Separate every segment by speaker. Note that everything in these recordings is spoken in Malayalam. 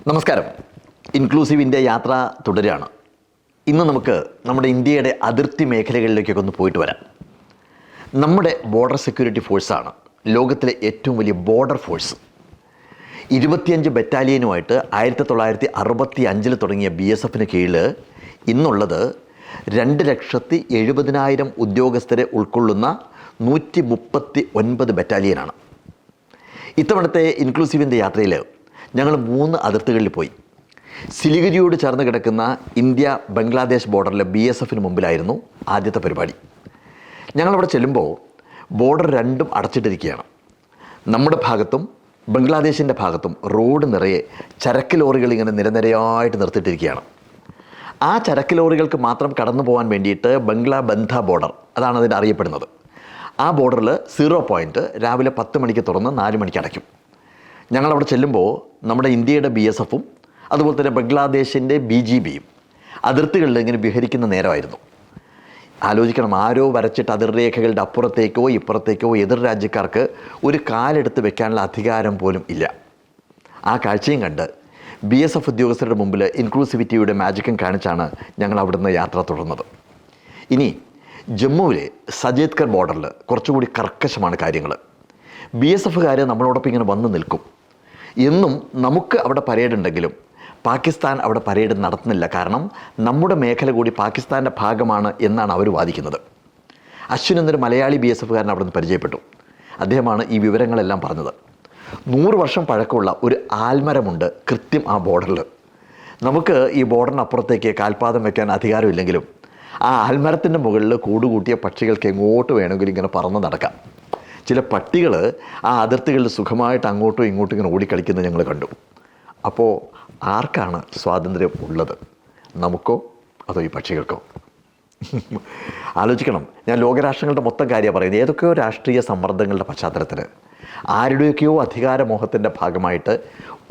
Speaker 1: നമസ്കാരം. ഇൻക്ലൂസീവ് ഇന്ത്യ യാത്ര തുടരുകയാണ്. ഇന്ന് നമുക്ക് നമ്മുടെ ഇന്ത്യയുടെ അതിർത്തി മേഖലകളിലേക്കൊക്കെ ഒന്ന് പോയിട്ട് വരാം. നമ്മുടെ ബോർഡർ സെക്യൂരിറ്റി ഫോഴ്സാണ് ലോകത്തിലെ ഏറ്റവും വലിയ ബോർഡർ ഫോഴ്സ്. 25 ബറ്റാലിയനുമായിട്ട് 1965 തുടങ്ങിയ BSFന് കീഴിൽ ഇന്നുള്ളത് 2,70,000 ഉദ്യോഗസ്ഥരെ ഉൾക്കൊള്ളുന്ന 139 ബറ്റാലിയനാണ്. ഇത്തവണത്തെ ഇൻക്ലൂസീവ് ഇന്ത്യ യാത്രയിൽ ഞങ്ങൾ 3 അതിർത്തികളിൽ പോയി. സിലിഗുരിയോട് ചേർന്ന് കിടക്കുന്ന ഇന്ത്യ ബംഗ്ലാദേശ് ബോർഡറിലെ BSFന് മുമ്പിലായിരുന്നു ആദ്യത്തെ പരിപാടി. ഞങ്ങളവിടെ ചെല്ലുമ്പോൾ ബോർഡർ രണ്ടും അടച്ചിട്ടിരിക്കുകയാണ്. നമ്മുടെ ഭാഗത്തും ബംഗ്ലാദേശിൻ്റെ ഭാഗത്തും റോഡ് നിറയെ ചരക്ക് ലോറികൾ ഇങ്ങനെ നിരനിരയായിട്ട് നിർത്തിയിട്ടിരിക്കുകയാണ്. ആ ചരക്ക് ലോറികൾക്ക് മാത്രം കടന്നു പോകാൻ വേണ്ടിയിട്ട് ബംഗ്ലാബന്ധ ബോർഡർ, അതാണ് അതിന് അറിയപ്പെടുന്നത്. ആ ബോർഡറിൽ 0 പോയിൻറ്റ് രാവിലെ 10 മണിക്ക് തുറന്ന് 4 മണിക്ക് അടയ്ക്കും. ഞങ്ങളവിടെ ചെല്ലുമ്പോൾ നമ്മുടെ ഇന്ത്യയുടെ BSFും അതുപോലെ തന്നെ ബംഗ്ലാദേശിൻ്റെ BGBയും അതിർത്തികളിൽ ഇങ്ങനെ വിഹരിക്കുന്ന നേരമായിരുന്നു. ആലോചിക്കണം, ആരോ വരച്ചിട്ട് അതിർരേഖകളുടെ അപ്പുറത്തേക്കോ ഇപ്പുറത്തേക്കോ എതിർ രാജ്യക്കാർക്ക് ഒരു കാലെടുത്ത് വെക്കാനുള്ള അധികാരം പോലും ഇല്ല. ആ കാഴ്ചയും കണ്ട് BSF ഉദ്യോഗസ്ഥരുടെ മുമ്പിൽ ഇൻക്ലൂസിവിറ്റിയുടെ മാജിക്കും കാണിച്ചാണ് ഞങ്ങൾ അവിടുന്ന് യാത്ര തുടർന്നത്. ഇനി ജമ്മുവിലെ സജേത്കർ ബോർഡറിൽ കുറച്ചുകൂടി കർക്കശമാണ് കാര്യങ്ങൾ. BSFുകാർ നമ്മളോടൊപ്പം ഇങ്ങനെ വന്ന് നിൽക്കും. എന്നും നമുക്ക് അവിടെ പരേഡ് ഉണ്ടെങ്കിലും പാകിസ്ഥാൻ അവിടെ പരേഡ് നടത്തുന്നില്ല. കാരണം നമ്മുടെ മേഖല കൂടി പാകിസ്ഥാൻ്റെ ഭാഗമാണ് എന്നാണ് അവർ വാദിക്കുന്നത്. അശ്വിൻ എന്നൊരു മലയാളി BSFുകാരൻ അവിടെ നിന്ന് പരിചയപ്പെട്ടു. അദ്ദേഹമാണ് ഈ വിവരങ്ങളെല്ലാം പറഞ്ഞത്. 100 വർഷം പഴക്കമുള്ള ഒരു ആൽമരമുണ്ട് കൃത്യം ആ ബോർഡറിൽ. നമുക്ക് ഈ ബോർഡറിനപ്പുറത്തേക്ക് കാൽപാദം വെക്കാൻ അധികാരമില്ലെങ്കിലും ആ ആൽമരത്തിൻ്റെ മുകളിൽ കൂടുകൂട്ടിയ പക്ഷികൾക്ക് എങ്ങോട്ട് വേണമെങ്കിലും ഇങ്ങനെ പറന്ന് നടക്കാം. ചില പട്ടികൾ ആ അതിർത്തികളിൽ സുഖമായിട്ട് അങ്ങോട്ടും ഇങ്ങോട്ടും ഇങ്ങനെ ഓടിക്കളിക്കുന്നത് ഞങ്ങൾ കണ്ടു. അപ്പോൾ ആർക്കാണ് സ്വാതന്ത്ര്യം ഉള്ളത്? നമുക്കോ അതോ ഈ പക്ഷികൾക്കോ? ആലോചിക്കണം. ഞാൻ ലോകരാഷ്ട്രങ്ങളുടെ മൊത്തം കാര്യമാണ് പറയുന്നത്. ഏതൊക്കെയോ രാഷ്ട്രീയ സമ്മർദ്ദങ്ങളുടെ പശ്ചാത്തലത്തിൽ ആരുടെയൊക്കെയോ അധികാരമോഹത്തിൻ്റെ ഭാഗമായിട്ട്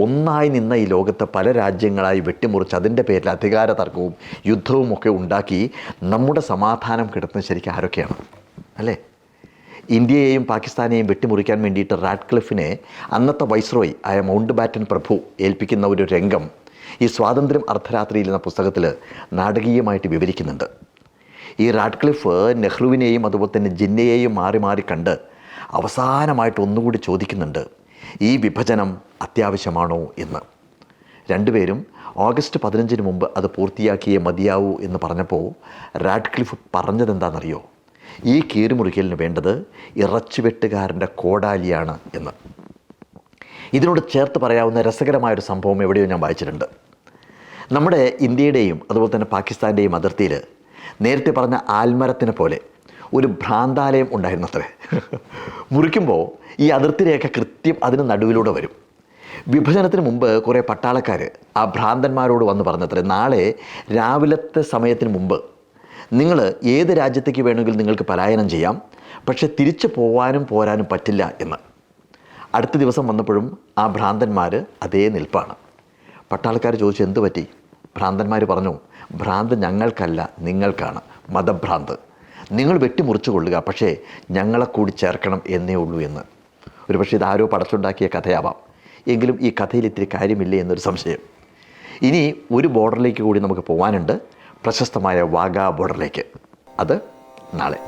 Speaker 1: ഒന്നായി നിന്ന ഈ ലോകത്തെ പല രാജ്യങ്ങളായി വെട്ടിമുറിച്ച് അതിൻ്റെ പേരിൽ അധികാര തർക്കവും യുദ്ധവും ഒക്കെ ഉണ്ടാക്കി നമ്മുടെ സമാധാനം കിടത്തുന്നത് ശരിക്കും ആരൊക്കെയാണ് അല്ലേ? ഇന്ത്യയെയും പാകിസ്ഥാനെയും വെട്ടിമുറിക്കാൻ വേണ്ടിയിട്ട് റാഡ്ക്ലിഫിനെ അന്നത്തെ വൈസ്രോയ് ആയ മൗണ്ട് ബാറ്റൻ പ്രഭു ഏൽപ്പിക്കുന്ന ഒരു രംഗം ഈ സ്വാതന്ത്ര്യം അർദ്ധരാത്രിയിൽ എന്ന പുസ്തകത്തിൽ നാടകീയമായിട്ട് വിവരിക്കുന്നുണ്ട്. ഈ റാഡ്ക്ലിഫ് നെഹ്റുവിനെയും അതുപോലെ തന്നെ ജിന്നയെയും മാറി മാറി കണ്ട് അവസാനമായിട്ട് ഒന്നുകൂടി ചോദിക്കുന്നുണ്ട്, ഈ വിഭജനം അത്യാവശ്യമാണോ എന്ന്. രണ്ടുപേരും ഓഗസ്റ്റ് 15 മുമ്പ് അത് പൂർത്തിയാക്കിയേ മതിയാവൂ എന്ന് പറഞ്ഞപ്പോൾ റാഡ്ക്ലിഫ് പറഞ്ഞതെന്താണെന്നറിയോ? ഈ കീറുമുറിക്കലിന് വേണ്ടത് ഇറച്ചിവെട്ടുകാരൻ്റെ കോടാലിയാണ് എന്ന്. ഇതിനോട് ചേർത്ത് പറയാവുന്ന രസകരമായൊരു സംഭവം എവിടെയോ ഞാൻ വായിച്ചിട്ടുണ്ട്. നമ്മുടെ ഇന്ത്യയുടെയും അതുപോലെ തന്നെ പാകിസ്ഥാൻ്റെയും അതിർത്തിയിൽ നേരത്തെ പറഞ്ഞ ആൽമരത്തിനെ പോലെ ഒരു ഭ്രാന്താലയം ഉണ്ടായിരുന്നത്രേ. മുറിക്കുമ്പോൾ ഈ അതിർത്തി രേഖ കൃത്യം അതിന് നടുവിലൂടെ വരും. വിഭജനത്തിന് മുമ്പ് കുറേ പട്ടാളക്കാർ ആ ഭ്രാന്തന്മാരോട് വന്ന് പറഞ്ഞത്രേ, നാളെ രാവിലത്തെ സമയത്തിന് മുമ്പ് നിങ്ങൾ ഏത് രാജ്യത്തേക്ക് വേണമെങ്കിലും നിങ്ങൾക്ക് പലായനം ചെയ്യാം, പക്ഷെ തിരിച്ചു പോകാനും പോരാനും പറ്റില്ല എന്ന്. അടുത്ത ദിവസം വന്നപ്പോഴും ആ ഭ്രാന്തന്മാർ അതേ നിൽപ്പാണ്. പട്ടാളക്കാർ ചോദിച്ചു, എന്ത് പറ്റി? ഭ്രാന്തന്മാർ പറഞ്ഞു, ഭ്രാന്ത് ഞങ്ങൾക്കല്ല, നിങ്ങൾക്കാണ്, മതഭ്രാന്ത്. നിങ്ങൾ വെട്ടിമുറിച്ചു കൊള്ളുക, പക്ഷേ ഞങ്ങളെ കൂടി ചേർക്കണം എന്നേ ഉള്ളൂ എന്ന്. ഒരു പക്ഷേ ഇതാരോ പടച്ചുണ്ടാക്കിയ കഥയാവാം. എങ്കിലും ഈ കഥയിൽ ഇത്തിരി കാര്യമില്ലേ എന്നൊരു സംശയം. ഇനി ഒരു ബോർഡറിലേക്ക് കൂടി നമുക്ക് പോകാനുണ്ട്, പ്രശസ്തമായ വാഗാ ബോർഡറിലേക്ക്. അത് നാളെ.